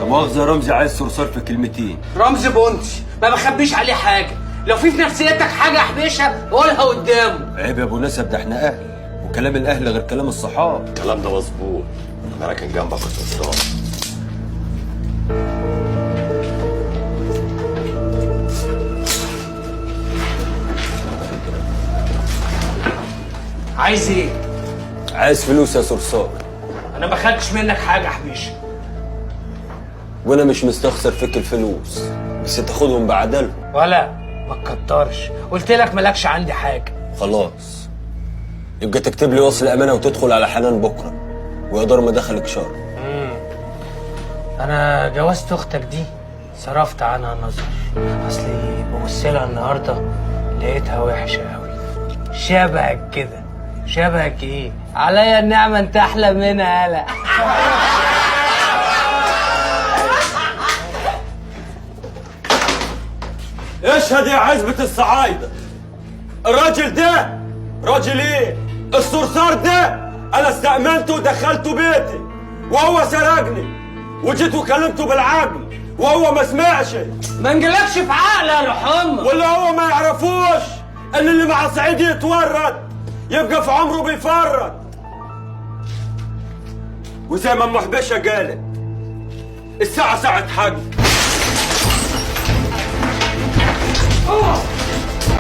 مؤاخذة رمزي عايز صرصار في كلمتين. رمزي بونتي ما بخبيش عليه حاجه، لو في نفسيتك حاجه احبشها قولها قدامه. عيب يا ابو نسب، ده احنا اهل، وكلام الاهل غير كلام الصحاب. الكلام ده مظبوط، انا راكن جنبك يا سلطان. عايز ايه؟ عايز فلوس يا صرصار. انا ما خدتش منك حاجه احبشها. وانا مش مستخسر فيك الفلوس، بس تاخدهم بعدلهم. ولا ما تكترش، قلت لك مالكش عندي حاجه. خلاص، يبقى تكتب لي وصل امانه وتدخل على حنان بكره، ويا دار ما دخلك شر. انا جوازت اختك دي صرفت عنها نظر، اصلي ببص لها النهارده لقيتها وحشه قوي، شبهك كده. شبهك ايه؟ عليا النعمه انت احلى منها. هلا اشهد يا عزبة الصعايدة، الراجل ده راجل ايه؟ الصرصار ده انا استأمنته ودخلته بيتي وهو سرقني، وجيت وكلمته بالعقل وهو ما سمعش. ما نجلكش في عقل يا روح امك. ولا هو ما يعرفوش ان اللي مع سعيد يتورط يبقى في عمره بيفرط. وزي ما ام حبيشه قالت، الساعة ساعة حق.